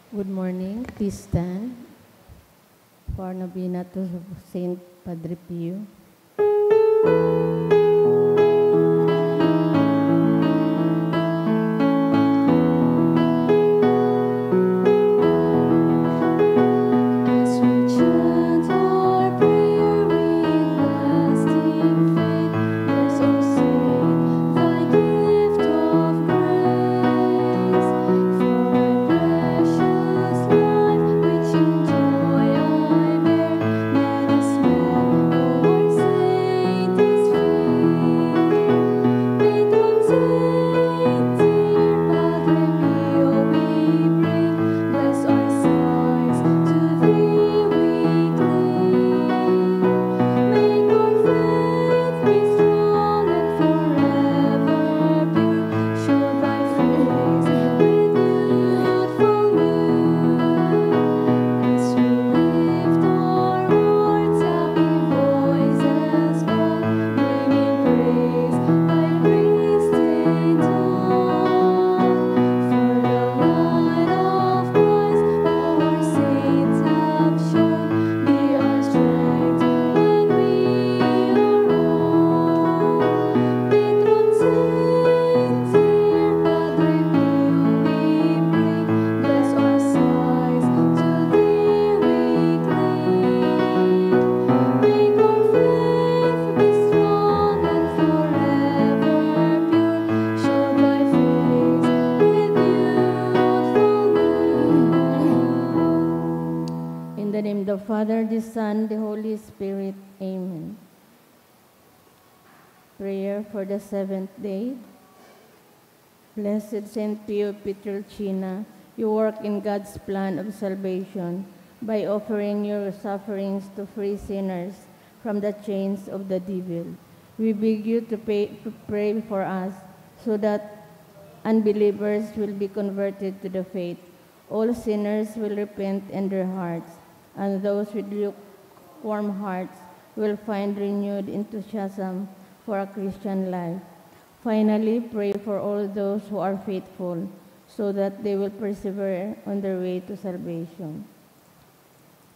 Good morning. Please stand for Novena to Saint Padre Pio. The Father, the Son, the Holy Spirit. Amen. Prayer for the seventh day. Blessed Saint Pio Pietrelcina, you work in God's plan of salvation by offering your sufferings to free sinners from the chains of the devil. We beg you to pray for us so that unbelievers will be converted to the faith. All sinners will repent in their hearts, and those with lukewarm hearts will find renewed enthusiasm for a Christian life. Finally, pray for all those who are faithful, so that they will persevere on their way to salvation.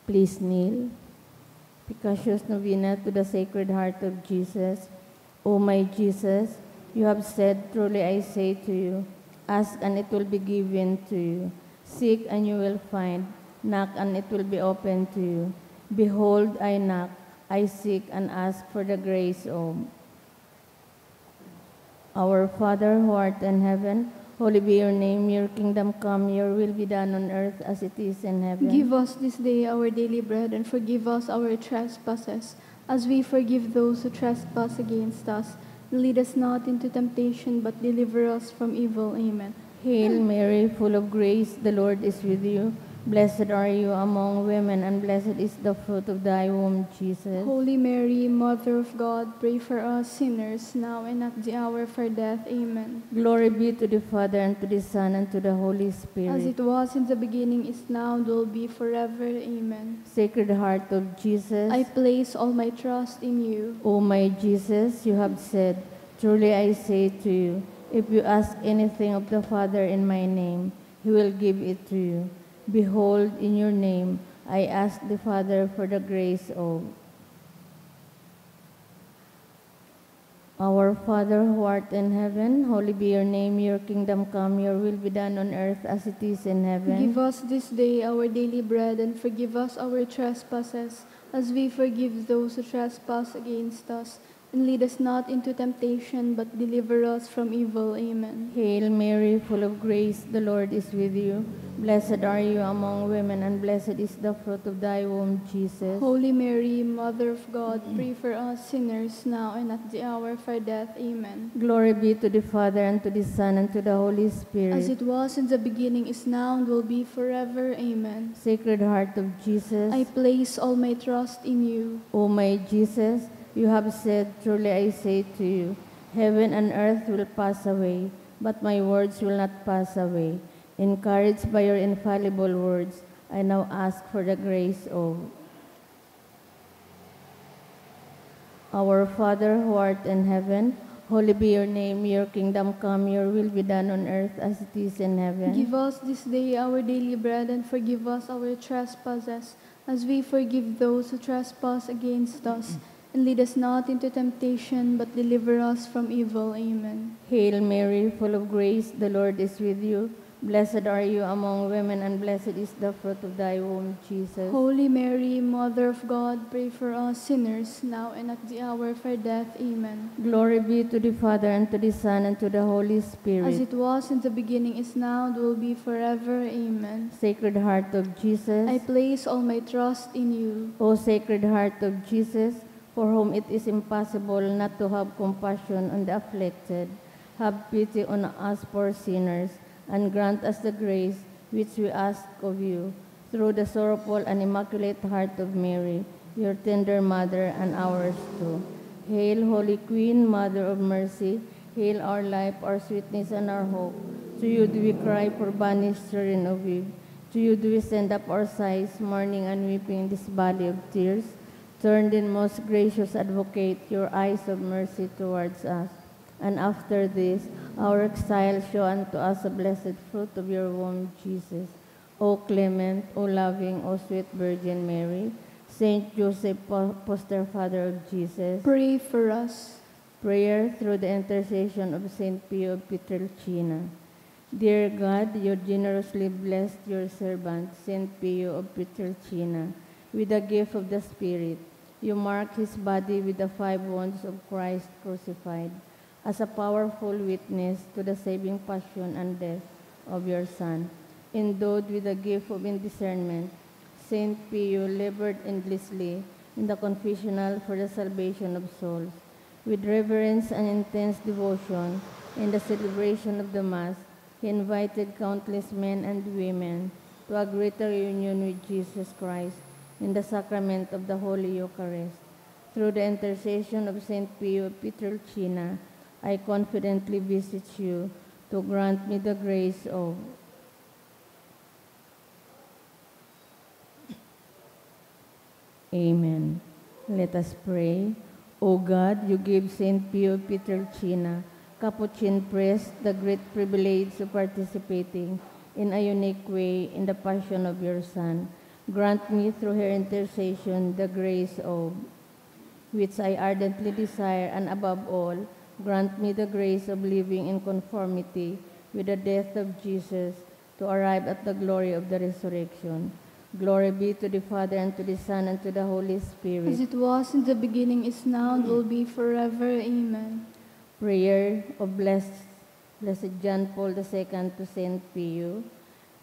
Please kneel. Precocious Novena to the Sacred Heart of Jesus. O my Jesus, you have said, truly I say to you, ask and it will be given to you. Seek and you will find. Knock and it will be opened to you. Behold, I knock, I seek and ask for the grace of our Father who art in heaven. Holy be your name, your kingdom come, your will be done on earth as it is in heaven. Give us this day our daily bread, and forgive us our trespasses, as we forgive those who trespass against us. And lead us not into temptation, but deliver us from evil. Amen. Hail Mary, full of grace, the Lord is with you. Blessed are you among women, and blessed is the fruit of thy womb, Jesus. Holy Mary, Mother of God, pray for us sinners, now and at the hour of our death. Amen. Glory be to the Father, and to the Son, and to the Holy Spirit. As it was in the beginning, is now, and will be forever. Amen. Sacred Heart of Jesus, I place all my trust in you. O my Jesus, you have said, truly I say to you, if you ask anything of the Father in my name, he will give it to you. Behold, in your name, I ask the Father for the grace of our Father who art in heaven. Holy be your name, your kingdom come, your will be done on earth as it is in heaven. Give us this day our daily bread, and forgive us our trespasses, as we forgive those who trespass against us. And lead us not into temptation, but deliver us from evil. Amen. Hail Mary, full of grace, the Lord is with you. Blessed are you among women, and blessed is the fruit of thy womb, Jesus. Holy Mary, Mother of God, pray for us sinners, now and at the hour of our death. Amen. Glory be to the Father, and to the Son, and to the Holy Spirit. As it was in the beginning, is now, and will be forever. Amen. Sacred Heart of Jesus, I place all my trust in you. O my Jesus, you have said, truly I say to you, heaven and earth will pass away, but my words will not pass away. Encouraged by your infallible words, I now ask for the grace of our Father who art in heaven. Holy be your name, your kingdom come, your will be done on earth as it is in heaven. Give us this day our daily bread, and forgive us our trespasses, as we forgive those who trespass against us. And lead us not into temptation, but deliver us from evil. Amen. Hail Mary, full of grace, the Lord is with you. Blessed are you among women, and blessed is the fruit of thy womb, Jesus. Holy Mary, Mother of God, pray for us sinners, now and at the hour of our death. Amen. Glory be to the Father, and to the Son, and to the Holy As Spirit. it was in the beginning, is now, and will be forever. Amen. Sacred Heart of Jesus, I place all my trust in you. O Sacred Heart of Jesus, for whom it is impossible not to have compassion on the afflicted, have pity on us poor sinners, and grant us the grace which we ask of you, through the sorrowful and immaculate heart of Mary, your tender mother and ours too. Hail, Holy Queen, Mother of Mercy, hail our life, our sweetness, and our hope. To you do we cry, for banished children of Eve. To you do we send up our sighs, mourning and weeping in this valley of tears. Turn then, most gracious Advocate, your eyes of mercy towards us. And after this, our exile, show unto us the blessed fruit of your womb, Jesus. O clement, O loving, O sweet Virgin Mary, Saint Joseph, foster father of Jesus, Pray for us. prayer through the intercession of Saint Pio of Pietrelcina. Dear God, you generously blessed your servant, Saint Pio of Pietrelcina, with the gift of the Spirit. You marked his body with the 5 wounds of Christ crucified, as a powerful witness to the saving passion and death of your Son. Endowed with the gift of discernment, Saint Pio labored endlessly in the confessional for the salvation of souls. With reverence and intense devotion in the celebration of the Mass, he invited countless men and women to a greater union with Jesus Christ in the sacrament of the Holy Eucharist. Through the intercession of Saint Pio of Pietrelcina, I confidently beseech you to grant me the grace of Amen. Let us pray. O God, you gave Saint Pio of Pietrelcina, Capuchin priest, the great privilege of participating in a unique way in the passion of your Son. Grant me through her intercession the grace of which I ardently desire, and above all, grant me the grace of living in conformity with the death of Jesus to arrive at the glory of the resurrection. Glory be to the Father, and to the Son, and to the Holy Spirit. As it was in the beginning, is now, and will be forever. Amen. Prayer of Blessed John Paul II to Saint Pio.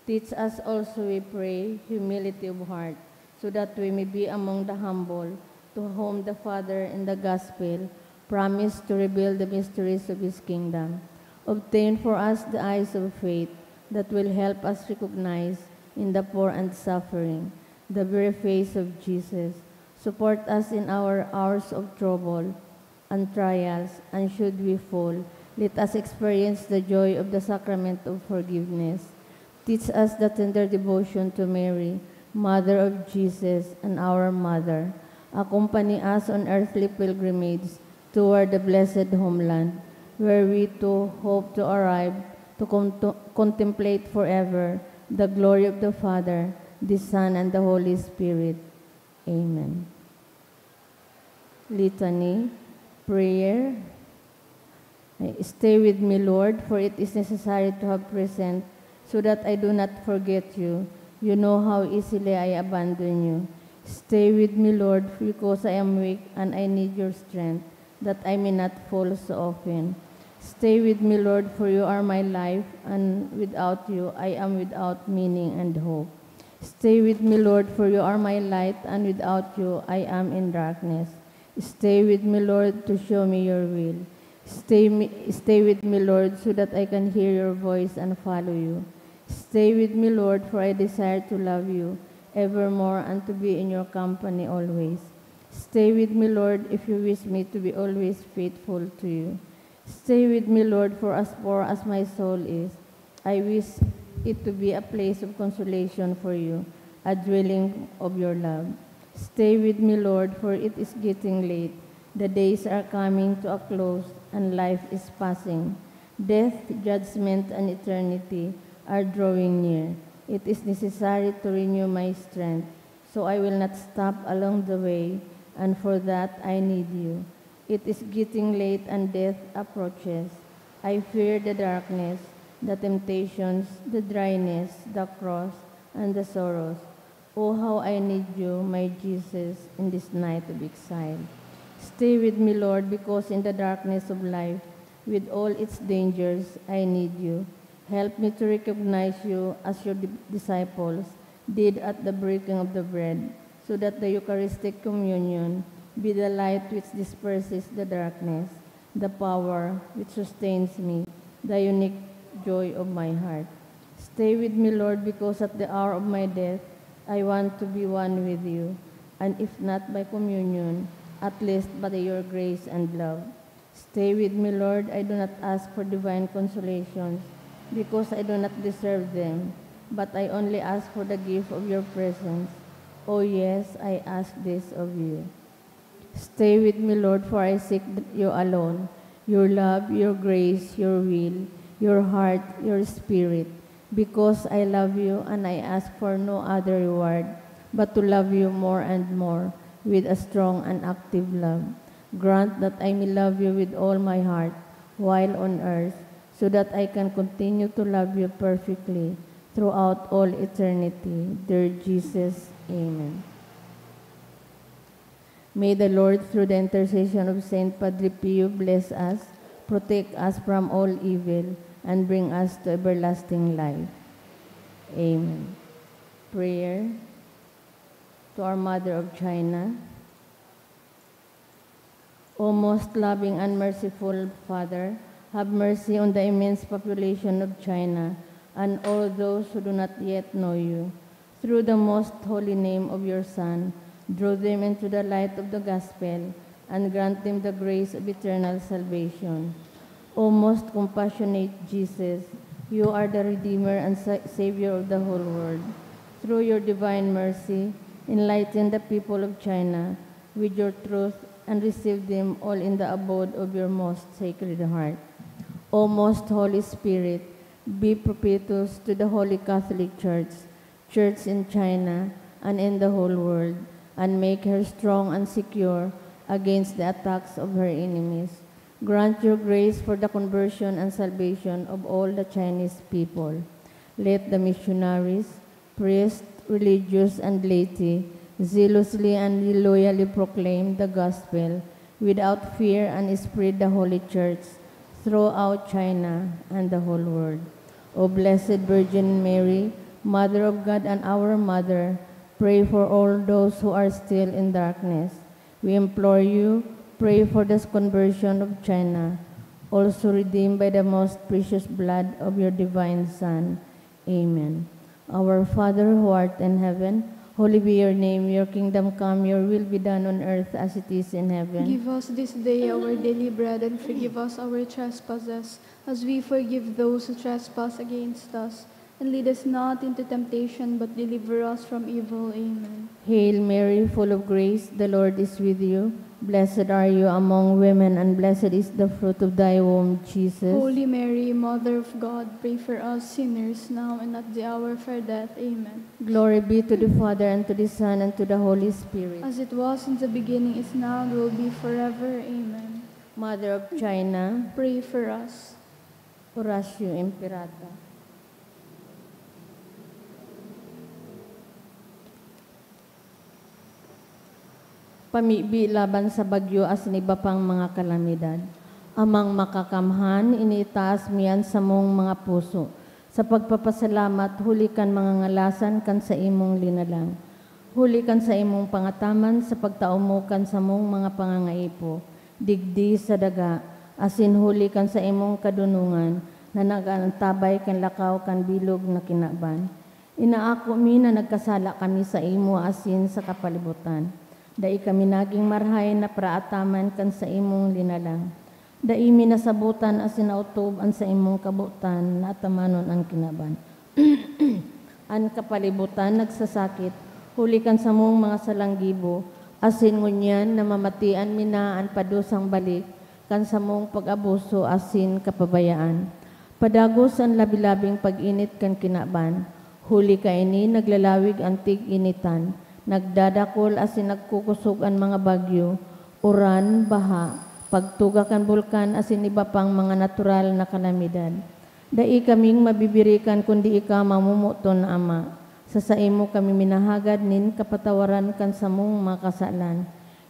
Teach us also, we pray, humility of heart, so that we may be among the humble, to whom the Father in the Gospel promised to reveal the mysteries of his kingdom. Obtain for us the eyes of faith that will help us recognize in the poor and suffering the very face of Jesus. Support us in our hours of trouble and trials, and should we fall, let us experience the joy of the sacrament of forgiveness. Teach us the tender devotion to Mary, Mother of Jesus and our Mother. Accompany us on earthly pilgrimage toward the blessed homeland, where we too hope to arrive to contemplate forever the glory of the Father, the Son, and the Holy Spirit. Amen. Litany, prayer. Stay with me, Lord, for it is necessary to have present, so that I do not forget you. You know how easily I abandon you. Stay with me, Lord, because I am weak and I need your strength, that I may not fall so often. Stay with me, Lord, for you are my life, and without you I am without meaning and hope. Stay with me, Lord, for you are my light, and without you I am in darkness. Stay with me, Lord, to show me your will. Stay with me, Lord, so that I can hear your voice and follow you. Stay with me, Lord, for I desire to love you evermore and to be in your company always. Stay with me, Lord, if you wish me to be always faithful to you. Stay with me, Lord, for as poor as my soul is, I wish it to be a place of consolation for you, a dwelling of your love. Stay with me, Lord, for it is getting late. The days are coming to a close, and life is passing. Death, judgment, and eternity are drawing near. It is necessary to renew my strength, so I will not stop along the way, and for that I need you. It is getting late and death approaches. I fear the darkness, the temptations, the dryness, the cross, and the sorrows. Oh, how I need you, my Jesus, in this night of exile. Stay with me, Lord, because in the darkness of life, with all its dangers, I need you. Help me to recognize you as your disciples did at the breaking of the bread, so that the Eucharistic communion be the light which disperses the darkness, the power which sustains me, the unique joy of my heart. Stay with me, Lord, because at the hour of my death, I want to be one with you, and if not by communion, at least by your grace and love. Stay with me, Lord. I do not ask for divine consolations, because I do not deserve them, but I only ask for the gift of your presence. Oh yes, I ask this of you. Stay with me, Lord, for I seek you alone, your love, your grace, your will, your heart, your spirit, because I love you and I ask for no other reward, but to love you more and more with a strong and active love. Grant that I may love you with all my heart while on earth, so that I can continue to love you perfectly throughout all eternity. Dear Jesus, amen. May the Lord, through the intercession of Saint Padre Pio, bless us, protect us from all evil, and bring us to everlasting life. Amen. Prayer to our Mother of China. O most loving and merciful Father, have mercy on the immense population of China and all those who do not yet know you. Through the most holy name of your Son, draw them into the light of the gospel and grant them the grace of eternal salvation. O most compassionate Jesus, you are the Redeemer and Savior of the whole world. Through your divine mercy, enlighten the people of China with your truth and receive them all in the abode of your most sacred heart. O most Holy Spirit, be propitious to the Holy Catholic Church, Church in China and in the whole world, and make her strong and secure against the attacks of her enemies. Grant your grace for the conversion and salvation of all the Chinese people. Let the missionaries, priests, religious, and laity zealously and loyally proclaim the gospel without fear and spread the Holy Church throughout China and the whole world. O Blessed Virgin Mary, Mother of God and our Mother, pray for all those who are still in darkness. We implore you, pray for the conversion of China, also redeemed by the most precious blood of your divine Son. Amen. Our Father who art in heaven, holy be your name, your kingdom come, your will be done on earth as it is in heaven. Give us this day our daily bread, and forgive us our trespasses, as we forgive those who trespass against us. And lead us not into temptation, but deliver us from evil. Amen. Hail Mary, full of grace, the Lord is with you. Blessed are you among women, and blessed is the fruit of thy womb, Jesus. Holy Mary, Mother of God, pray for us sinners, now and at the hour of our death. Amen. Glory be to the Father, and to the Son, and to the Holy Spirit. As it was in the beginning, is now, and will be forever. Amen. Mother of China, Pray for us. Oratio Imperata. Pamibi laban sa bagyo as iba pang mga kalamidad. Amang makakamhan, iniitaas miyan sa mong mga puso. Sa pagpapasalamat, huli kan mga ngalasan kan sa imong linalang. Huli kan sa imong pangataman sa pagtaumukan sa mong mga pangangaipo. Digdi sa daga, asin huli kan sa imong kadunungan, na nagantabay kan lakaw kan bilog na kinaban. Inaako mi na nagkasala kami sa imo asin sa kapalibutan. Dai kami naging marhay na praataman kan sa imong linalang. Dai minasabutan asin nautob an sa imong kabutan na atamanon ang kinaban. An kapalibutan nagsasakit, huli kan sa mong mga salanggibo, asin ngunyan na mamatian mina an padusang balik, kan samong pag-abuso asin kapabayaan. Padagos ang labi-labing pag-init kan kinaban, huli kaini naglalawig ang tig-initan, nagdadakol asin nagkukusog ang mga bagyo, uran, baha, pagtuga kan bulkan asin iba pang mga natural na kalamidad. Dai kaming mabibirikan kundi ika mamumuton na Ama. Sa saimo kami minahagad nin kapatawaran kan samong mga kasalan.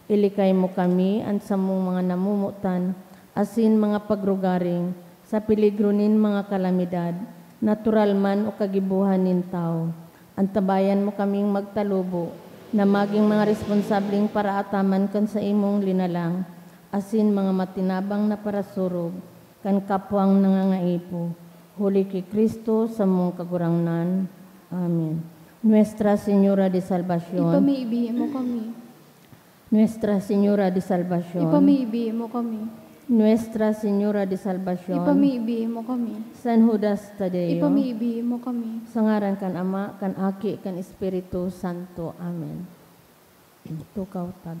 Ilikay mo kami ang samong mga namumutan asin mga pagrugaring sa peligro nin mga kalamidad, natural man o kagibuhan nin tao. Antabayan mo kaming magtalubo na maging mga responsableng paraataman kan sa imong linalang asin mga matinabang na parasurog kan kapwang nangangaipo. Huli kay Kristo sa mong kagurangnan. Amen. Nuestra Señora de Salvación. Ipamaibi mo kami. Nuestra Señora de Salvación. Ipamaibi mo kami. Nuestra Señora de Salvación. Ipamaibi mo kami. San Judas Tadeo. Ipamaibi mo kami. Sa ngaran kan Ama, kan Aki, kan Espiritu Santo. Amen. Tukaw tag.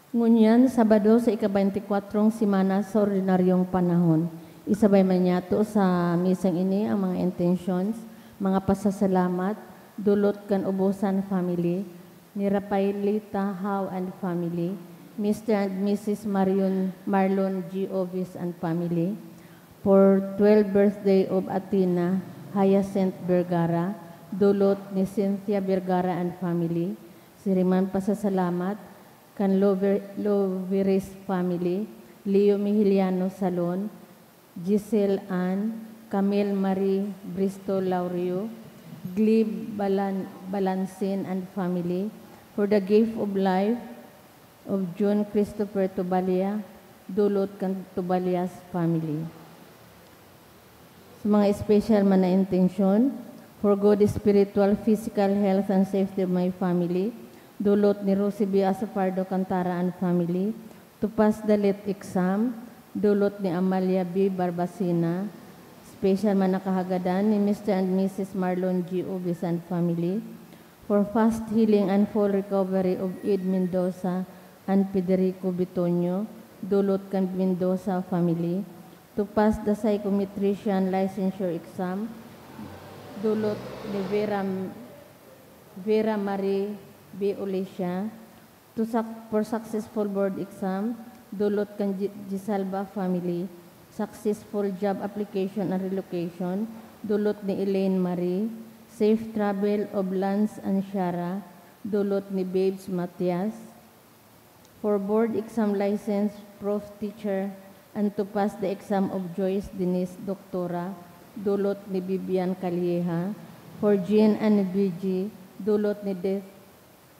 Ngunyan, Sabado sa ika-24 simana sa ordinaryong panahon. Isabay man yato sa misang ini ang mga intentions, mga pasasalamat, dulot kan ubusan family, ni Rafaelita Howe and family, Mr. and Mrs. Marlon G. Ovis and family, for 12th birthday of Athena Hyacinth Vergara, dulot ni Cynthia Vergara and family, siriman pasasalamat, kan Loveris family, Leo Mihiliano Salon, Giselle Ann, Camille Marie Bristol Laurio, Gleb Balansin and family, for the gift of life of John Christopher Tubalia, dulot kan Tubalias family. Sa mga special man na intention, for good spiritual, physical health and safety of my family, dulot ni Rosie B. Asapardo Cantara and family, to pass the lit exam, dulot ni Amalia B. Barbacina, special man nakahagadan ni Mr. and Mrs. Marlon G. Ubis and family, for fast healing and full recovery of Ed Mendoza and Federico Bitonio, dulot kan Mendoza family, to pass the psychometrician licensure exam, dulot ni Vera Marie B. Olicia, for successful board exam, dulot kan Gisalba family, successful job application and relocation, dulot ni Elaine Marie, safe travel of Lance and Shara, dulot ni Babes Matias, for board exam license, prof teacher, and to pass the exam of Joyce Denise Doctora, dulot ni Bibian Calieja, for Jean and BG, dulot ni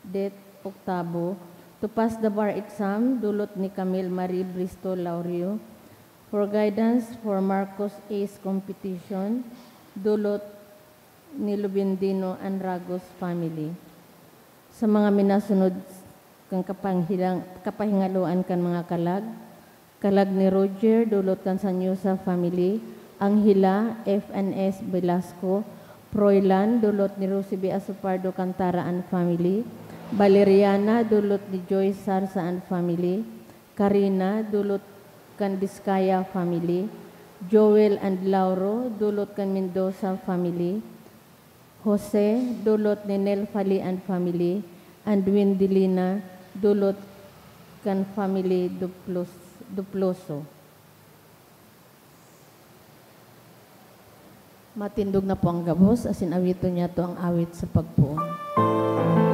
Det Octavo, to pass the bar exam, dulot ni Camille Marie Bristol Laurio, for guidance for Marcos Ace competition, dulot ni Lubindino and Ragos family. Sa mga minasunod kang kapahingaluan kan mga kalag ni Roger, dulot kan Sanyosa family, Anghela FNS Velasco, Froilan, dulot ni Rosie B. Asapardo Cantara and family, Valeriana, dulot ni Joyce Sarsa and family, Karina, dulot kan Vizcaya family, Joel and Lauro, dulot kan Mendoza family, Jose, dulot ni Nel Fali and family, and Wendelina, dulot kan family Duploso. Matindog na po ang gabos, asin awito niya to ang awit sa pagpuon. Kakurangan,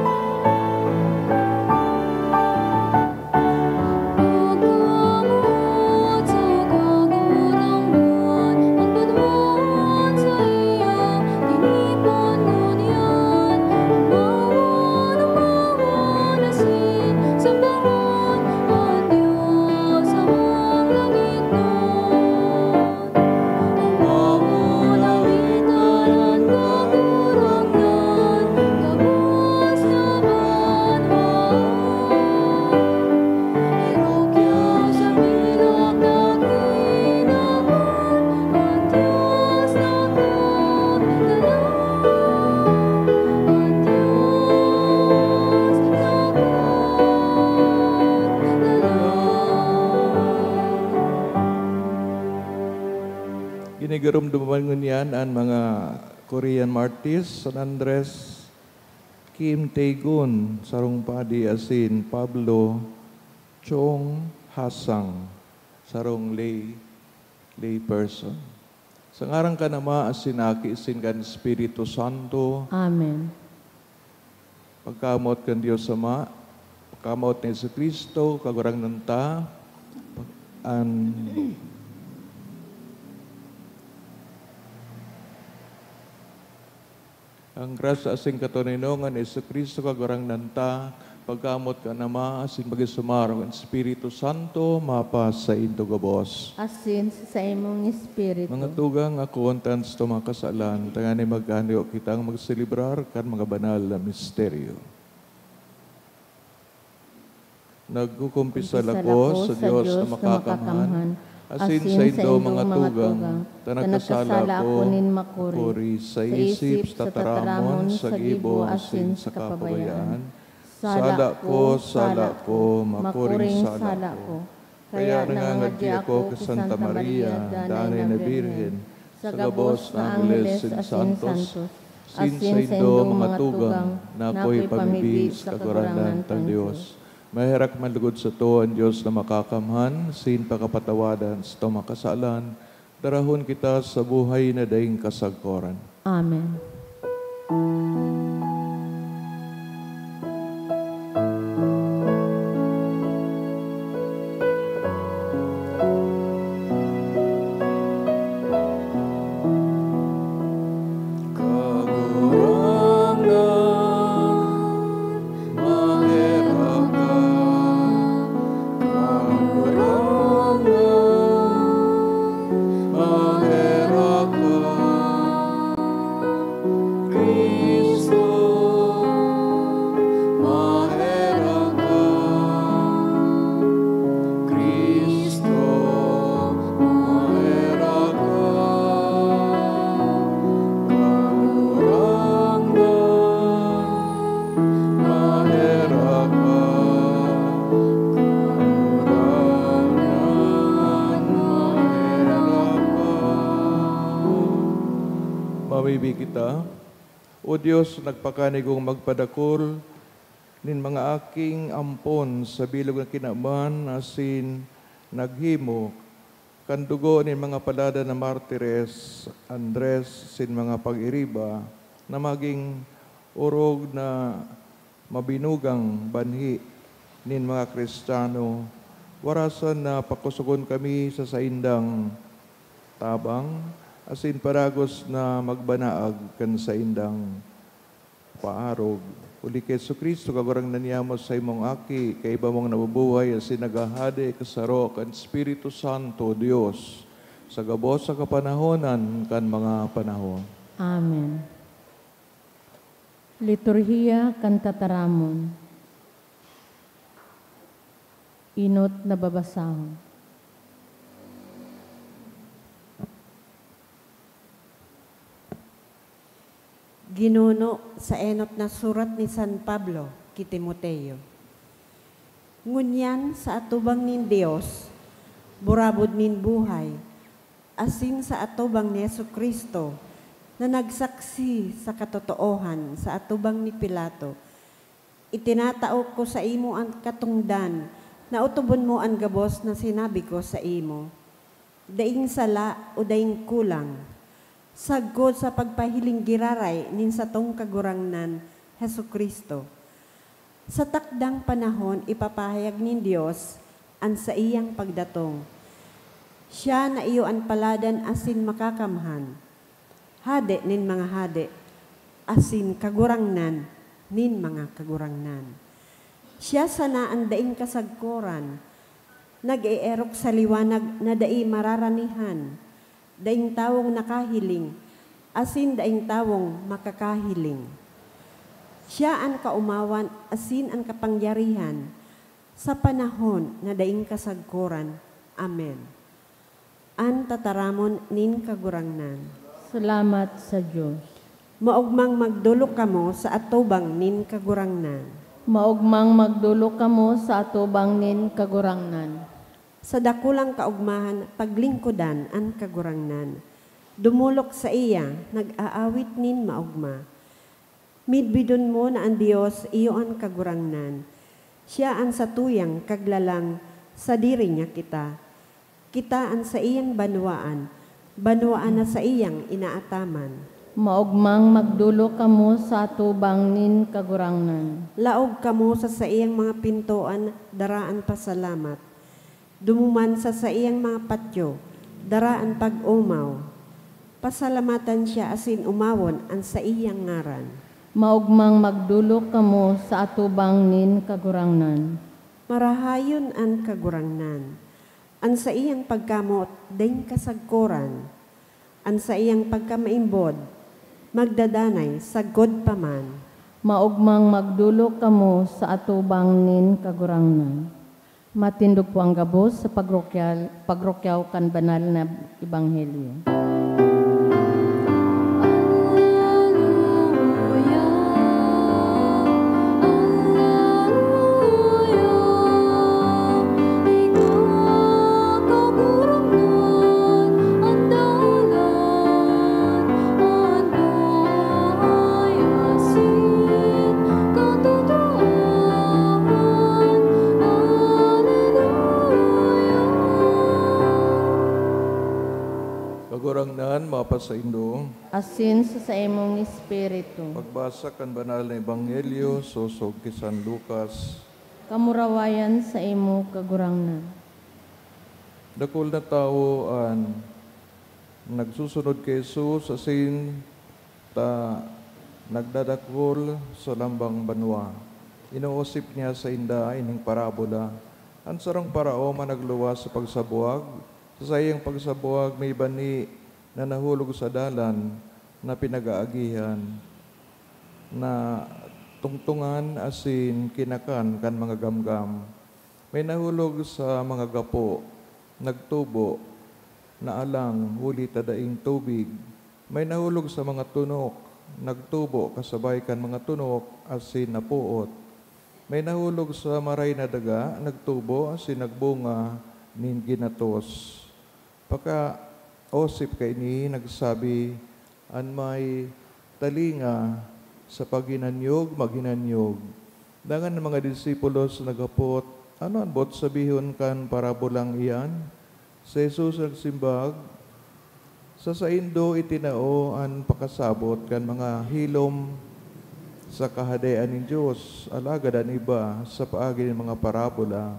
dumaman yan ang mga Korean artists, San Andres, Kim Tae-gun, Sarong Padi Asin, Pablo, Chong Hasang, Sarong lay person. Sa ngarang ka nama, asinaki isin kan Espiritu Santo, Amen. pagkamot kan Diyos Ama, pagkamot ni Yesu Kristo, kagurang nanta, ang grasya asing katuninongan ni Yesu Kristo, kagurang nanta, pagkamot ka nama, asin bagi sumarong ang Espiritu Santo, mapa sa indugabos. Asin sa imong espiritu. Mga tugang akontans to mga kasalan, tangani magkanyo kitang magselebrar kan mga banal na misteryo. Nagkukumpisal ako sa Diyos na makakamhan, asin sa indo mga tugang, tanagkasala ko, kuri sa isip, sa tataramon, sa gibo, asin sa kapabayaan. Sala ko, makuring sala ko. Kaya nangangadya ako ka Santa Maria, Danay na Birhen, sa gabos na Angeles and Santos, sin sa indo mga tugang, na ako'y pamibig sa kaguranan ng Diyos. Mahirak malugod sa to ang Diyos na makakamhan, sin pakapatawadan sa makasalan, darahon kita sa buhay na daing kasagkoran. Amen. Mamibig kita, O Diyos, nagpakanigong magpadakol, nin mga aking ampon sa bilog ng kinaman, asin naghimo, kandugo nin mga palada na martires, Andres, sin mga pag-iriba, na maging urog na mabinugang banhi nin mga Kristiyano, warasan na pakusugon kami sa saindang tabang, asin paragos na magbanaag kan sa indang paarog. Uli kay Yesu Kristo, kagurang nanyamos sa imong aki, kay iba mong nabubuhay, asin nagahade, kasaro, kan Espiritu Santo, Diyos, sa gabos sa kapanahonan, kan mga panahon. Amen. Liturhiya kan tataramon. Inot na babasahon. Ginuno sa enot na surat ni San Pablo, ki Timoteo. Ngunyan sa atubang nin Dios, burabod nin buhay, asin sa atubang ni Yesu Kristo, na nagsaksi sa katotoohan sa atubang ni Pilato. Itinatao ko sa imo ang katungdan, na utubon mo ang gabos na sinabi ko sa imo. Daing sala o daing kulang, sagod sa pagpahiling giraray nin sa tong kagurangnan, Hesu Kristo. Sa takdang panahon, ipapahayag nin Diyos ang sa iyang pagdatong. Siya na iyo ang paladan asin makakamhan. Hade nin mga hade, asin kagurangnan nin mga kagurangnan. Siya sana ang daing kasagkoran, nag-eerok sa liwanag na dai mararanihan, daing tawong nakahiling, asin daing tawong makakahiling. Siya ang kaumawan, asin ang kapangyarihan, sa panahon na daing kasagkoran. Amen. An tataramon nin kagurangnan. Salamat sa Diyos. Maugmang magdulok kamo sa atubang nin kagurangnan. Maugmang magdulok kamo sa atubang nin kagurangnan. Sa dakulang kaugmahan, paglingkudan ang kagurangnan. Dumulok sa iya, nag-aawit nin maugma. Midbidon mo na ang Dios iyo ang kagurangnan. Siya ang satuyang kaglalang sa diri niya kita. Kita ang sa iyang banwaan na sa iyang inaataman. Maugmang magdulo kamo sa atubang nin kagurangnan. Laog kamo sa iyang mga pintuan, daraan pasalamat. Dumuman sa iyang mga patyo, daraan pag-umaw. Pasalamatan siya asin umawon ang sa iyang ngaran. Maugmang magdulo kamo sa atubang nin kagurangnan. Marahayon ang kagurangnan. Ang sa iyang pagkamot, ding kasagkoran. Ang sa iyang pagkamaimbod, magdadanay, sagod pa man. Maugmang magdulo kamo sa atubang nin kagurangnan. Matindog po ang gabos sa pagrokyaw kan banal na ebanghelyo. Kagurangnan, mapasaindo. Asin sa imong espiritu. Pagbasa kan banal na ebanghelyo, susog kay San Lucas. Kamurawayan sa imo kagurangnan. Dakol na tao ang nagsusunod kay Jesus asin nagdadakol sa lambang banwa. Inuusip niya sa inda ining parabola. Ang sarang parao managluwas sa pagsabuag. Sa iyang pagsabuag may bani na nahulog sa dalan na pinag-aagihan na tungtungan asin kinakan kan mga gamgam. May nahulog sa mga gapo, nagtubo, na alang huli tadaing tubig. May nahulog sa mga tunok, nagtubo kasabay kan mga tunok asin napuot. May nahulog sa maray na daga, nagtubo asin nagbunga nin ginatos. Pagka osip kay ni nagsabi, an may talinga sa paghinanyog, maghinanyog. Dangan ng mga disipulos nagapot, ano ang bot sabihon kan parabolang iyan? Sa Jesus nagsimbag, sa saindo itinao an pakasabot kan mga hilom sa kahadayaan ng Diyos, alagad ang iba sa paagi ng mga parabola.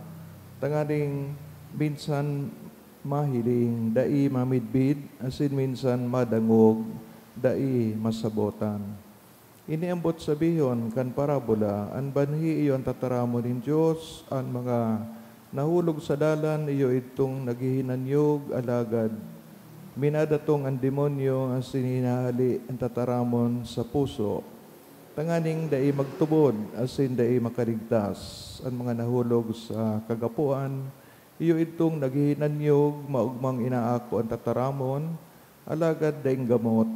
Tanganing minsan mahiling, dai mamidbid, asin minsan madangog, dai masabotan. Iniambot sabihon kan parabola, an banhi iyon tataramo ng Diyos, an mga nahulog sa dalan, iyo itong naghihinanyog, alagad. Minadatong ang demonyo, asin hinahali ang tataramon sa puso. Tanganing dai magtubod, asin dai makaligtas, ang mga nahulog sa kagapuan, iyo itong naghihinanyog, maugmang inaako ang tataramon, alagad daing gamot.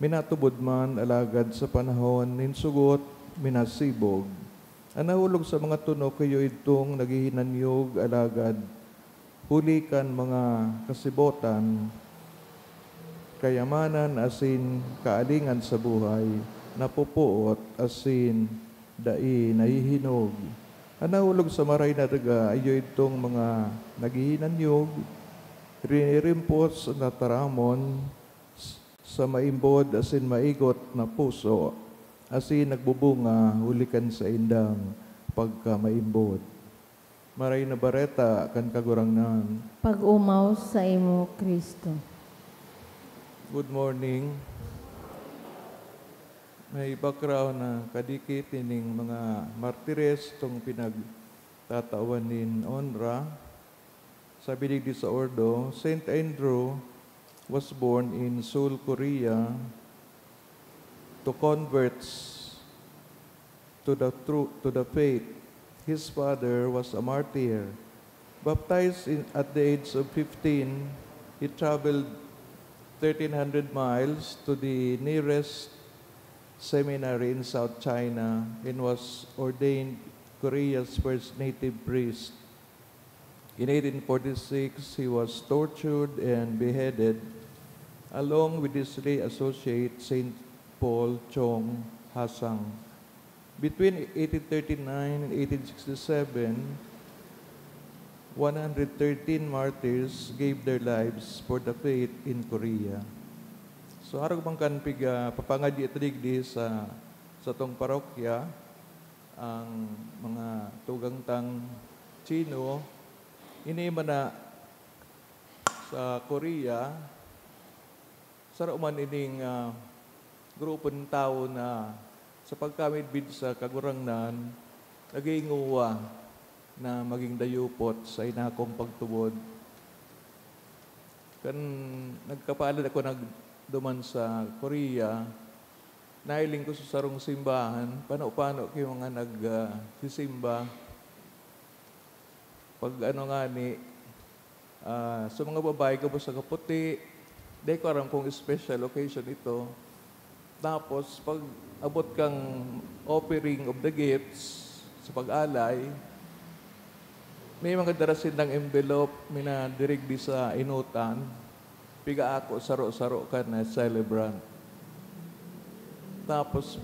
Minatubod man, alagad sa panahon, ninsugot, minasibog. Ang nahulog sa mga tunok, iyo itong naghihinanyog, alagad. Hulikan mga kasibotan, kayamanan, asin kaalingan sa buhay, napupuot, asin dai nahihinog. Ang nahulog sa maray na daga, iyo itong mga naghihinanyog, rinirimpos na taramon, sa maimbod asin maigot na puso, asin nagbubunga, hulikan sa indang pagka maimbod. Maray na bareta, kan kagurangnan. Pag-umaw sa imo, Kristo. Good morning. May background na kadikit ining mga martires itong pinagtatawan nin Onra. Sabi digdi sa ordo, Saint Andrew was born in Seoul, Korea to converts to the faith. His father was a martyr. Baptized at the age of 15, he traveled 1,300 miles to the nearest seminary in South China and was ordained Korea's first native priest. In 1846, he was tortured and beheaded. along with his lay associate, Saint Paul Chong Hasang. Between 1839 and 1867, 113 martyrs gave their lives for the faith in Korea. So harag bang kanpig papangadya tadigdi sa tong parokya ang mga tugang tang Chino ini mana sa Korea saruman ining grupo ng tao na sa pagkamidbid sa kagurangnan naginguwa na maging dayupot sa inakong pagtubod. Kan nagkapalad ako nagduman sa Korea, nailing ko sa sarong simbahan, pano-pano kayo mga nagsisimba. Pag ano nga ni, sa mga babae ko sa kaputi, di ko aram kung special occasion ito. Tapos, pag abot kang offering of the gifts sa pag-alay, may mga darasin ng envelope, minadirigdi sa inutan, piga ako, saro-saro ka na celebrant. Tapos,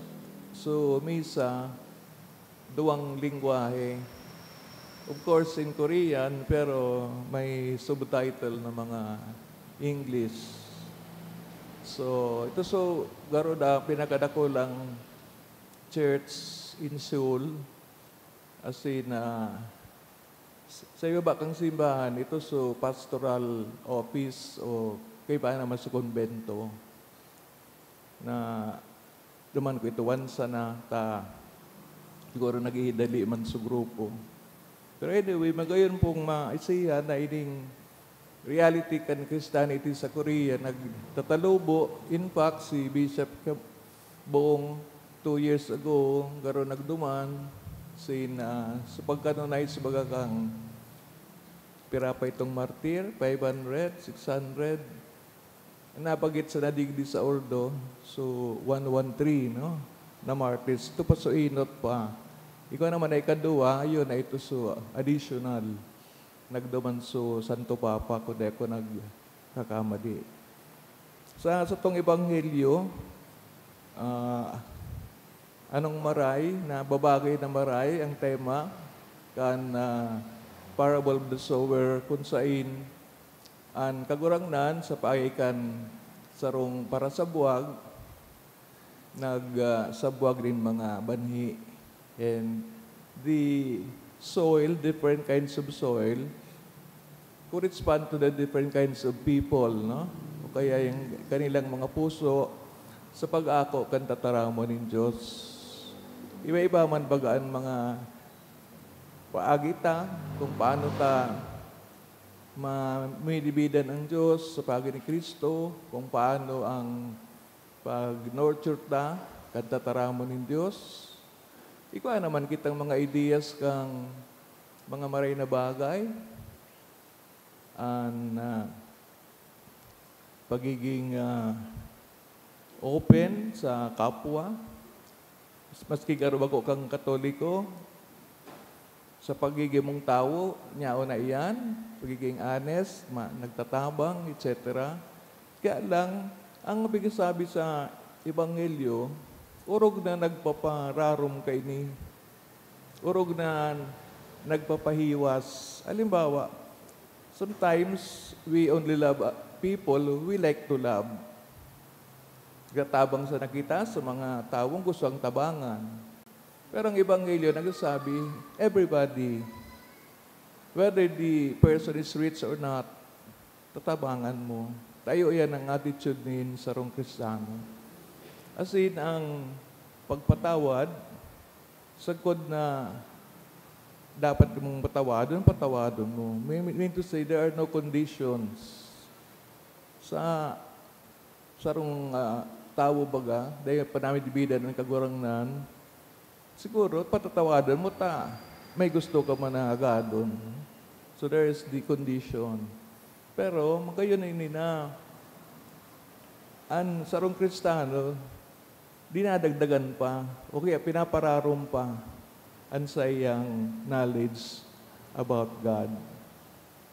so, misa, duwang lingwahe. Of course, in Korean, pero may subtitle na mga English. So, ito garo da pinakadakulang church in Seoul. As in, sa iba kang simbahan, ito pastoral office o kaya pa naman sa konbento na duman ko ito once na siguro naghihidali man sa grupo. Pero anyway, magayon pong maisiya na ining reality kan Christianity sa Korea nagtatalubo. In fact, si Bishop buong 2 years ago, garo nagduman, sa pagkanunay sa bagakang pira pa itong martir, 500, 600, napagit sa nadigdi sa ordo, so 113, no? Na martyrs. Ito pa inot pa. Ikaw naman ay kadua, yun na ito additional. Nagduman Santo Papa, kundi ako nagkakamali. Sa tong ebanghelyo, anong maray, na babagay na maray ang tema kan parable of the sower kung sain ang kagurangnan sa paikan sarong para sa buwag nagsabuwag rin mga banhi and the soil, different kinds of soil correspond to the different kinds of people, no? O kaya yung kanilang mga puso sa pag-ako kan tataramo ng Diyos. Iba-iba man bagaan mga paagita kung paano ta mamidibidan ang Diyos sa pagi ni Kristo, kung paano ang pag-nurture ta kan tataramo ng Diyos. Ikaw naman kitang mga ideas kang mga maray na bagay pagiging open sa kapwa. Maski garo ako kang Katoliko, sa pagiging mong tao, nyao na iyan, pagiging honest, nagtatabang, etc. Kaya lang, ang bigasabi sa Ebanghelyo, urog na nagpapararom kay ni, urog na nagpapahiwas. Halimbawa, sometimes we only love people we like to love. Gatabang sa nakita sa mga taong gusto ang tabangan. Pero ang Ebanghelyo nagsasabi, everybody, whether the person is rich or not, tatabangan mo. Tayo yan ang attitude nin sarong Kristiyano. As in, ang pagpatawad, sagkod na dapat mong patawadon mo. Mean to say, there are no conditions. Sa sarong tao baga, dahil panamidibidan ng kagurangnan, siguro, patatawadan mo may gusto ka man na agadon. So there is the condition. Pero, magayon na ang sarong Kristiyano, dinadagdagan pa, o kaya pinapararom pa ang sayang knowledge about God.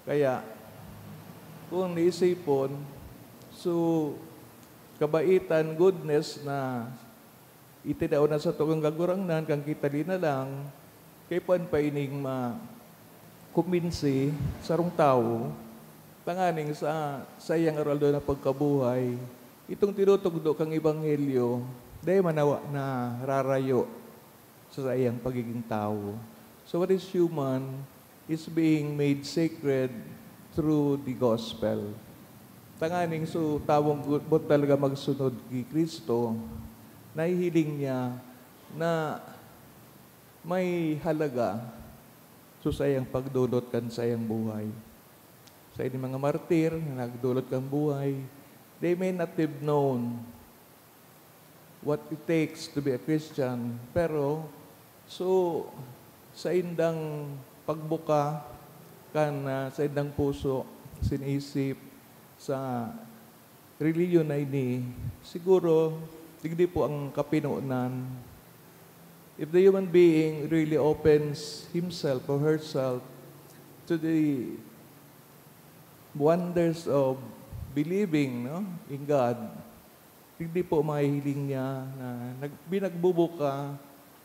Kaya, kung naisipon, So, kabaitan, goodness na itinaw na sa tukang gagurangnan, kang kita na lang, kay puan pa ining kumbinsi sa rong tao, tanganing sa sayang aral doon na pagkabuhay, itong tinutugdo kang ebanghelyo, dahil manawa na rarayo sa sayang pagiging tao. So what is human is being made sacred through the gospel. Tanganing so tawong but talaga magsunod kay Kristo, nahihiling niya na may halaga so sayang pagdulot kan sayang buhay. Sa inyong mga martir na nagdulot kang buhay, they may not have known what it takes to be a Christian. Pero, so, sa indang pagbuka, sa indang puso, sinisip, sa reliyon na ini, siguro, tigdi po ang kapinuunan. If the human being really opens himself or herself to the wonders of believing in God, hindi po mahihiling niya na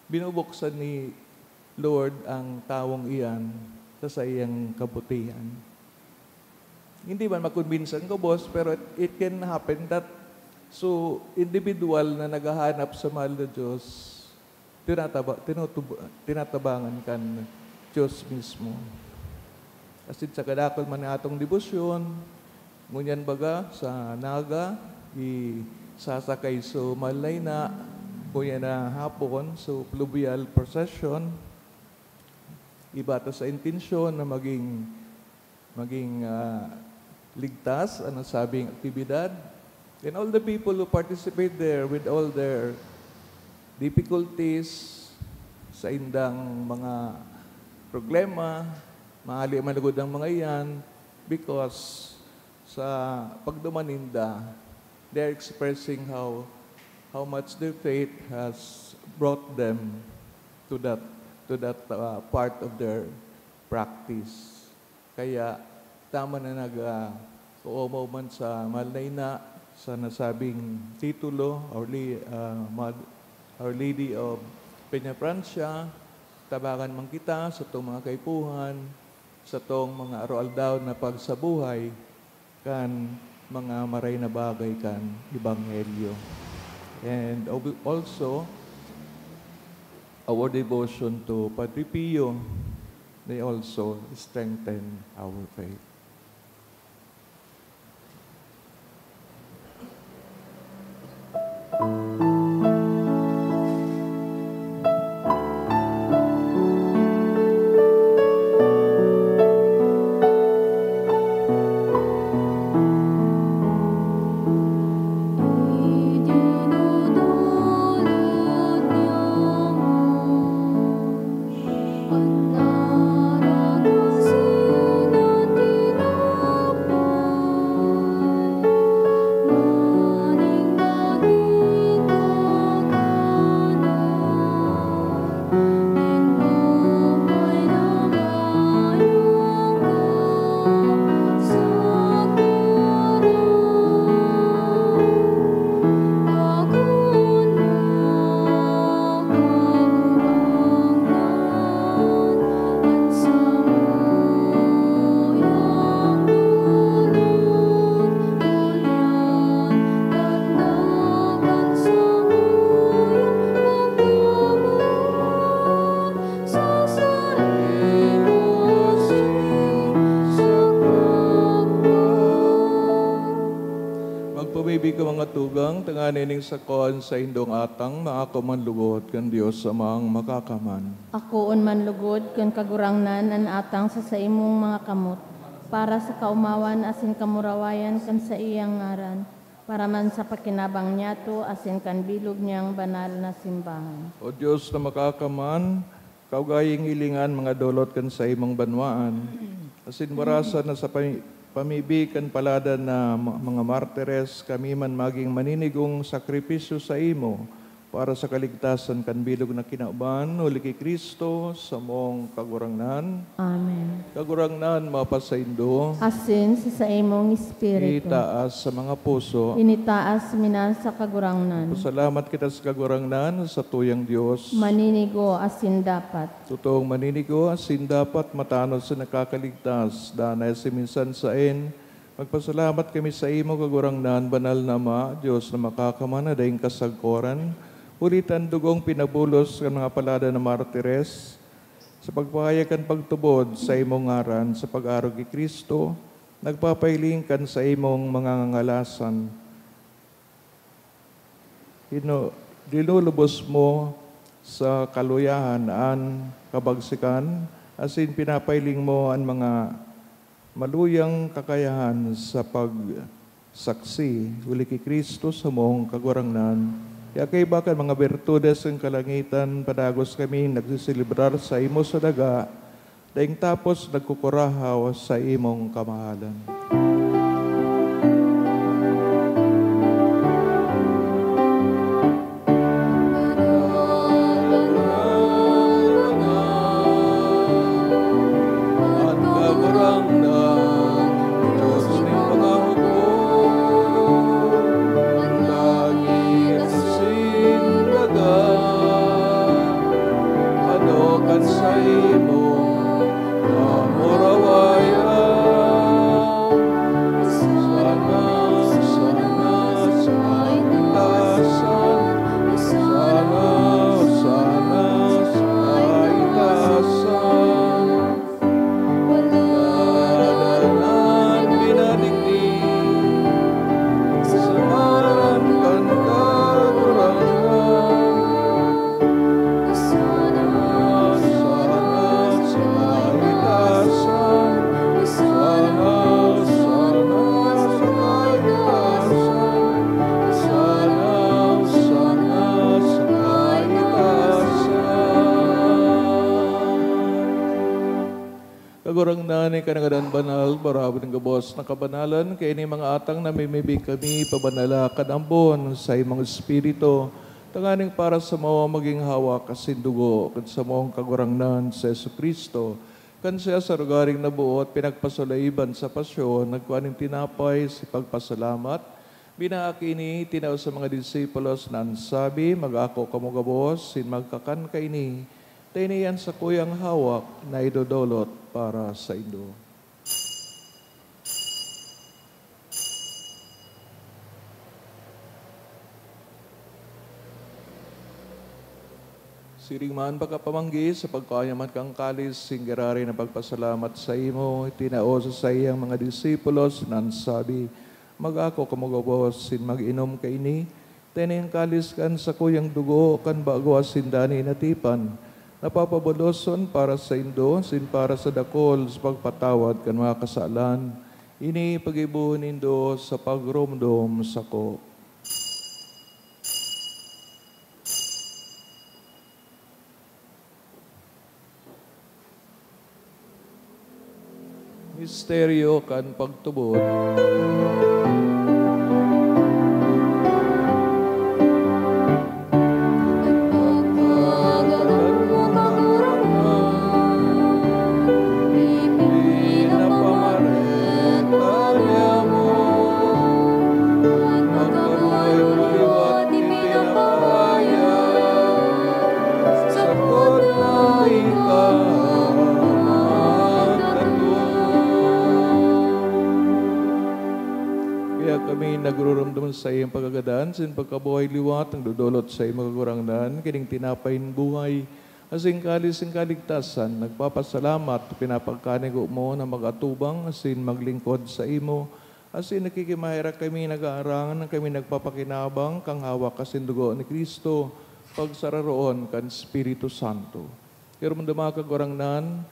binubuksan ni Lord ang tawong iyan sa iyang kabutihan. Hindi man makumbinsan ko, boss, pero it can happen that so individual na naghahanap sa mahal na Diyos, tinatabangan kan Diyos mismo. Asin sa kadakol man atong debosyon, ngunyan baga sa naga, sasakay so malay na, ngunyan na hapon, so pluvial procession, ibata sa intensyon na maging ligtas, ano sabing aktibidad, and all the people who participate there with all their difficulties, sa indang mga problema, mahali managod ang mga iyan, because sa pagdumaninda, they're expressing how much their faith has brought them to that part of their practice. Kaya tama na nag-uumaw man sa Malnayna sa nasabing titulo, Our Lady of Peñafrancia, tabakan man kita sa itong mga kaipuhan, sa itong mga aroaldaw na pagsabuhay, kan mga maray na bagay kan Ebanghelyo. And also, our devotion to Padre Pio, they also strengthen our faith. Pumibig ka mga tugang, tanganining sa koan sa indong atang, maako man lugod kan Diyos sa mga makakaman. Akoon man lugod, kan kagurangnan an atang sa imong mga kamot, para sa kaumawan asin kamurawayan kan sa iyang ngaran, para man sa pakinabang niya to asin kan bilog niyang banal na simbahan. O Diyos na makakaman, kaugaying hilingan mga dolot kan sa imong banwaan, asin marasa na sa pamibikan palada na mga martires, kami man maging maninigong sakripisyo sa imo, para sa kaligtasan kan bilog na kinaban, uli kay Kristo, sa mong kagurangnan. Amen. Kagurangnan, mapasaindo, Asin sa imong espiritu. itaas sa mga puso. Initaas mina sa kagurangnan. Salamat kita sa kagurangnan sa tuyang Diyos. Maninigo asin dapat. Totoong maninigo, asin dapat matanod sa nakakaligtas. Danay si minsan sain, magpasalamat kami sa imo kagurangnan, banal na Ama, Diyos na makakamana daing kasagkoran. Ulitan dugong pinabulos ng mga palada na martires, sa pagpahayagan pagtubod sa imong ngaran, sa pag-arog kay Kristo, nagpapailing kan sa imong mga ngangalasan. Dinulubos mo sa kaluyahan an kabagsikan, asin pinapailing mo ang mga maluyang kakayahan sa pagsaksi, uli kay Kristo sa mong kagurangnan. Kaya kay bakan mga bertudes ng kalangitan, padagos kami nagsisilibrar sa imo sa daga, daing tapos nagkukurahaw sa imong kamahalan. Kagurang nanay kanagadan banal, barabon ng gabos na kabanalan, kaya ni mga atang namimibig kami, pabanala kadambon sa imong espiritu, tanganing para sa mga maging hawak kasindugo, kan sa mong kagurangnan sa Yesu Kristo, kan siya sa rugaring nabuot, pinagpasulaiban sa pasyon, nagkuhaning tinapay sa pagpasalamat, binaakini, tinaw sa mga disipulos na ansabi, mag-ako kamugabos, sin magkakan kaini, tiniyan sa kuyang hawak na idodolot para sa Indo. Siring man pagkapamanggi sa pagkayaman kang kalis, singgirari na pagpasalamat sa imo, tinaosa sa iyang mga disipulos, nan sabi, mag-ako kamugabos, sin mag-inom kaini, tiniyan kalis kan sa kuyang dugo, kan bago asindani natipan, napapabuloson para sa Indo, sin para sa dakol, sa pagpatawad kan mga kasalan, ini pag-ibuhon Indo sa pagrumdom sa ko. Misteryo kan pagtubod. Nagruramdaman sa iyong pagagadan, sin pagkabuhay liwat, ang dudulot sa iyong magagurangdan, kining tinapayin buhay, asing kalis sing kaligtasan, nagpapasalamat, pinapagkanigo mo na magatubang, asin maglingkod sa imo, asin nakikimahira kami nag-aarangan, kami nagpapakinabang, kang hawak kasin dugo ni Kristo, pagsararoon kan Espiritu Santo. Pero mandama kagurangnan,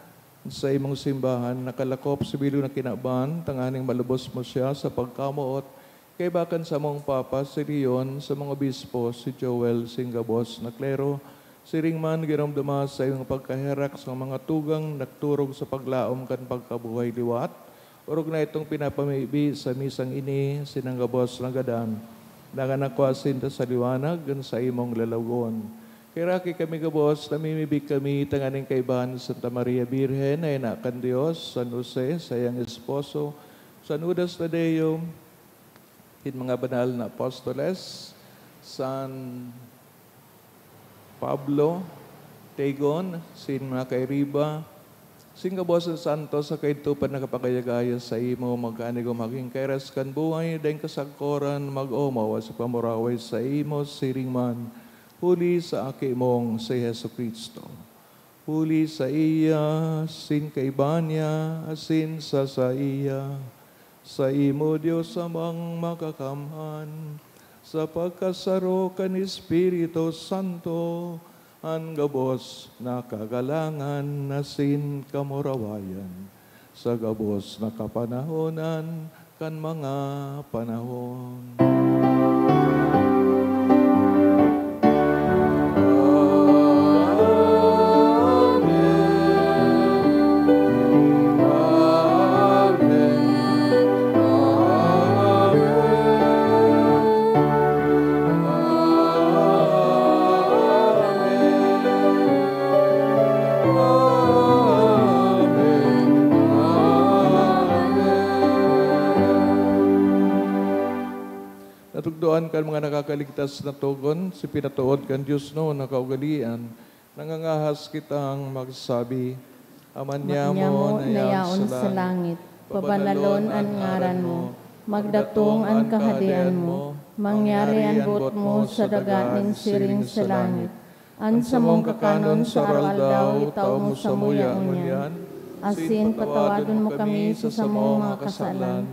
sa imong simbahan, nakalakop sa bilog na kinaban, tanganing malubos mo siya sa pagkamuot, kay bakan sa mong Papa, si Rion, sa mga obispo, si Joel, Singabos, na klero, si Ringman, giramdama sa iyong pagkaherak sa mga tugang, nagturog sa paglaom kan pagkabuhay liwat, urog na itong pinapamibi sa misang ini, sinanggabos ng gadan, Dangan ako asin ta sa liwanag, gan sa imong lalagon. Kaya raki kami kabos, namimibig kami tanganing kaibahan Santa Maria Birhen, ay nakan Diyos, San Jose, sayang esposo, San Judas Tadeo, in mga banal na apostoles, San Pablo, Tegon, sin mga kairiba, sin kabos ng santo sa kaitupan na kapagayagaya sa imo, magkanigo maging kairas kan buhay, dahil kasagkoran, mag-omawa sa pamuraway sa imo, siring man, huli sa aki mong si Heso Kristo. Huli sa iya, sin kaibanya, asin sa iya, sa imo Diyos amang makakamhan, sa pagkasaro kan Espiritu Santo, ang gabos na kagalangan, asin kamurawayan, sa gabos na kapanahonan, kan mga panahon. Natugdoan kan mga nakakaligtas na tugon, si pinatuod kan Diyos no, nakaugalian, nangangahas kitang magsabi, Aman niya mo nayaon sa langit, pabanalon ang ngaran mo, magdatong ang kahadian mo, mangyari ang bot mo sa daga nin siring sa langit. An sa mong kakanon sa aral-aldaw, itaw mo sa muya unyan, asin patawadon mo kami sa samong mga kasalan,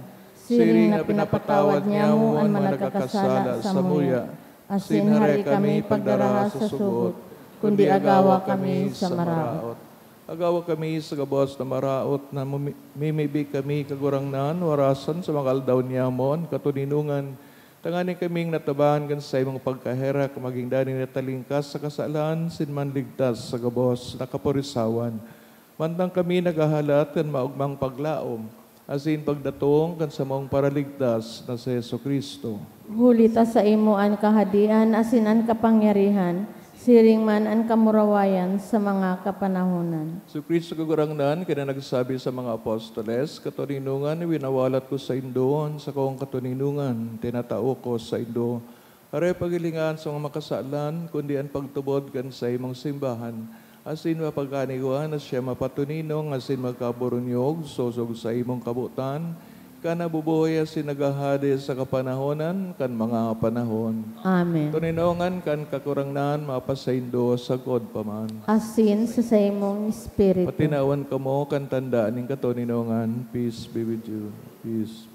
siring na pinapatawad niya mo ang managkakasala sa muya. Asin hari kami pagdaraha sa sugot, kundi agawa kami sa maraot. Agawa kami sa gabos na maraot na mimibig kami kagurangnan, warasan sa mga aldaw niya mo, katuninungan. Tanganin kaming natabahan kan sa imong pagkahera, maging daning natalingkas sa kasalan, sinman ligtas sa gabos na kapurisawan. Mantang kami nagahalat kan maugmang paglaom, asin pagdatong kan sa mong paraligtas na si Heso Kristo. Hulita sa imo ang kahadian, asin ang kapangyarihan, siring man ang kamurawayan sa mga kapanahonan. Si Kristo kagurangnan, kaya nagsabi sa mga apostoles, katuninungan, winawalat ko sa Indo, sa kong katuninungan, tinatao ko sa Indo. Aray pagilingan sa mga makasalan, kundi ang pagtubod kan sa imong simbahan, asin mapagkaniguan na siya mapatuninong, asin magkaburunyog, sosog sa imong kabutan, ka nabubuhay asin nagahadi sa kapanahonan, kan mga panahon. Amen. Tuninongan kan kakurangnan, mapasaindo sa God paman. Asin sa imong espiritu. Patinawan ka mo, kan tandaan ng katuninongan, peace be with you. Peace.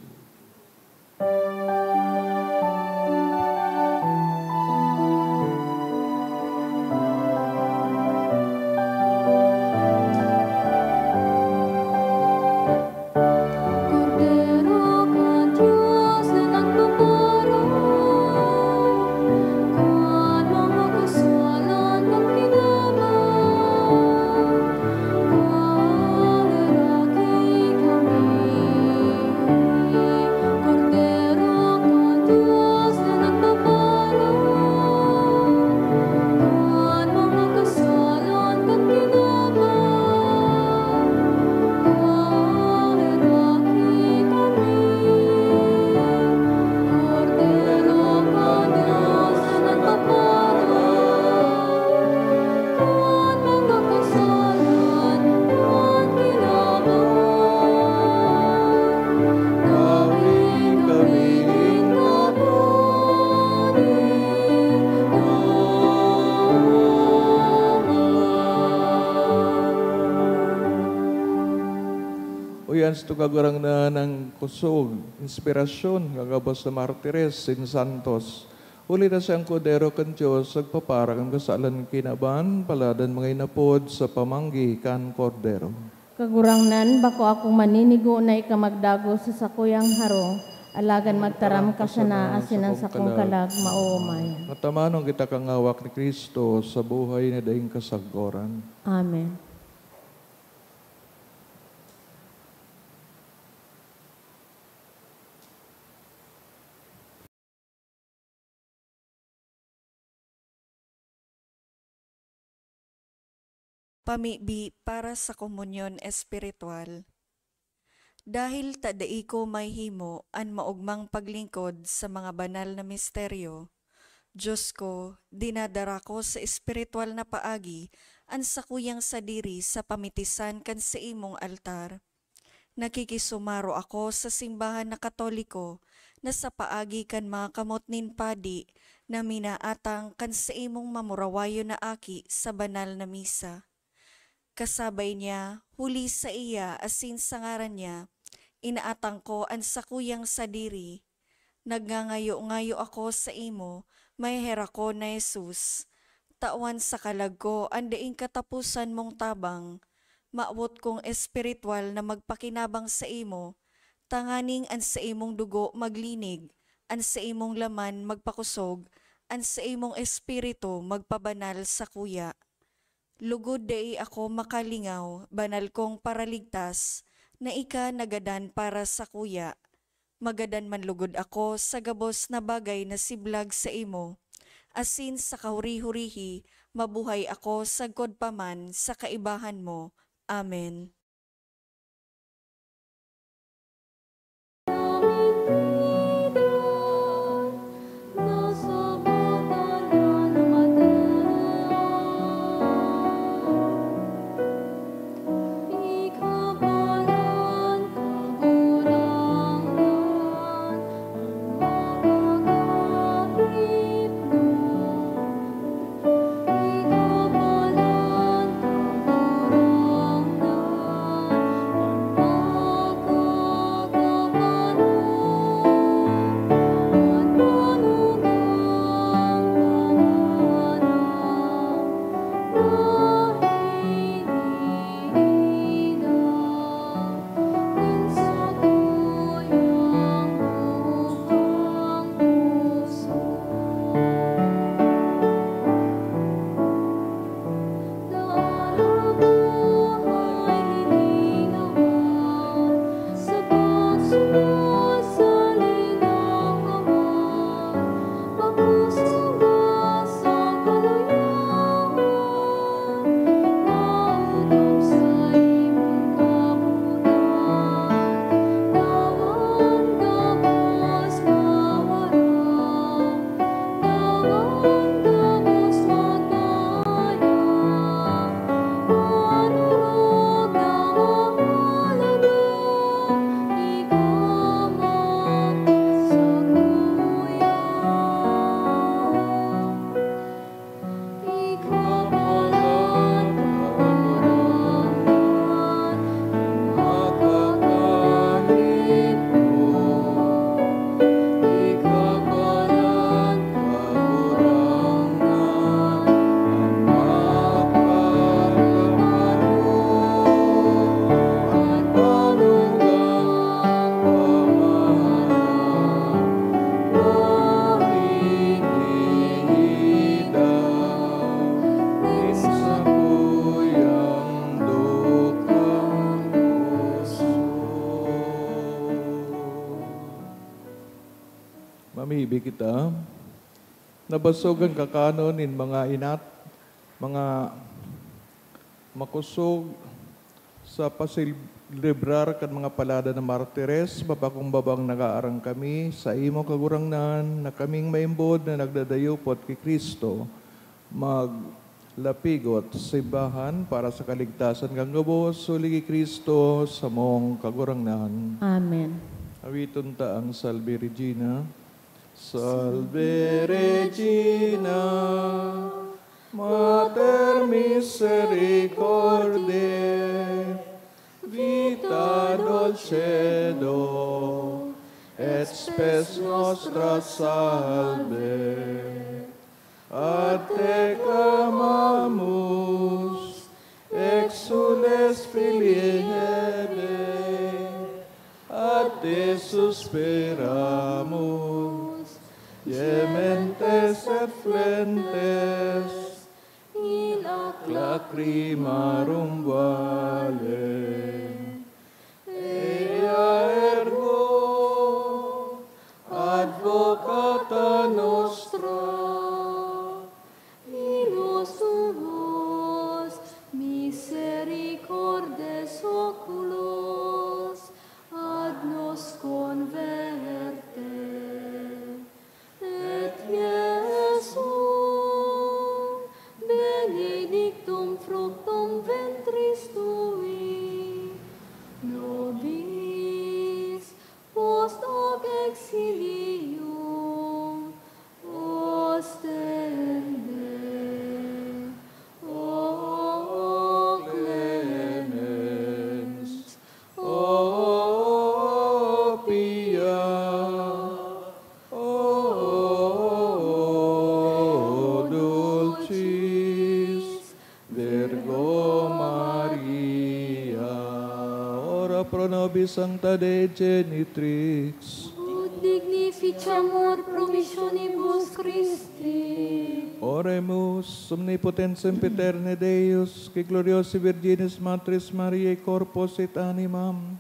Uyan sa kagurang na ng kusog, inspirasyon, kagabos na martires, sin santos. Uli na siyang kudero kan Diyos, agpaparang ang kasalan kinaban, paladan mga inapod sa pamanggi kan kordero. Kagurangnan, bako akong maninigo na ikamagdago sa sakuyang harong, alagan magtaram ka sana, asin ang sakong kalag, mauumay. Matamanong kita kangawak ni Kristo sa buhay na daing kasaggoran. Amen. Pamibi para sa komunyon espiritual. Dahil tadai ko may himo an maugmang paglingkod sa mga banal na misteryo, Diyos ko, dinadara ko sa espiritual na paagi an sakuyang sadiri sa pamitisan kan sa imong altar. Nakikisumaro ako sa simbahan na Katoliko na sa paagi kan mga kamot nin padi na minaatang kan sa imong mamurawayo na aki sa banal na misa. Kasabay niya, huli sa iya asin sa ngaran niya, inaatang ko ang sakuyang sadiri. Nagngangayo-ngayo ako sa imo, may hera ko na Jesus. Tawan sa kalag ko, andaing katapusan mong tabang. Maawot kong espiritual na magpakinabang sa imo, tanganing an sa imong dugo maglinig, an sa imong laman magpakusog, an sa imong espiritu magpabanal sa kuya. Lugod dai ako makalingaw, banal kong paraligtas, na ika nagadan para sa kuya. Magadan man lugod ako sa gabos na bagay na siblag sa imo. Asin sa kahuri-hurihi, mabuhay ako sa godpaman sa kaibahan mo. Amen. Mamibi kita, nabasog ang kakanon in mga inat, mga makusog sa pasilibrar kan mga palada na martires, babakong babang nagaarang kami sa imo kagurangnan na kaming maimbod na nagdadayupot kay Kristo, maglapigot sa simbahan para sa kaligtasan kang gabos, suligi Kristo sa mong kagurangnan. Amen. Awiton ta ang Salve Regina. Salve Regina, Mater Misericordiae, vita dulcedo, et spes nostra salve. A te clamamus, exules filii Hevae, a te suspiramus, Gementes et flentes, in ac lacrimarum vale. Ea ergo, advocata nostra, Ilos tuos, mis pro nobis sancta Dei genitrix. Ut dignificiamur promissionibus Christi. Oremus, omnipotens sempiterne Deus, que gloriosi Virginis Matris Mariae corpus et animam,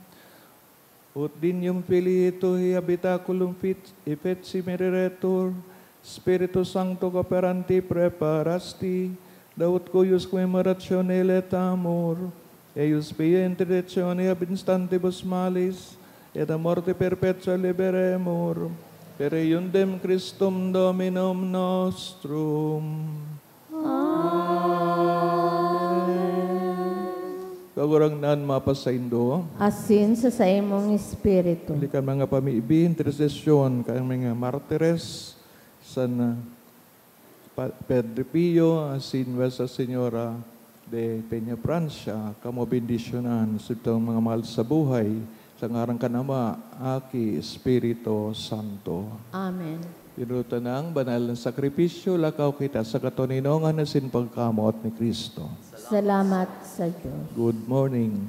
ut dignum filii tui habitaculum feci meriretur, Spiritus Sancto cooperanti preparasti, daut cuius commemoratione letamur, eius pia interditione ab instantibus malis, et a morte perpetua liberemur, per iundem Christum Dominum nostrum. Kagurang naan mapasaindo, Asin sa imong espiritu. Balikan mga pamiibi, intercession, kang mga martires, sana Pedro Pio, asin sa Senyora de Peña Francia, kamo bendisyonan sa itong mga mahal sa buhay, sa ngarang kanama, Aki, Espiritu Santo. Amen. Pinuto ng banal ng sakripisyo, lakaw kita sa katoninongan na sinpagkamot ni Kristo. Salamat sa Diyos. Good morning.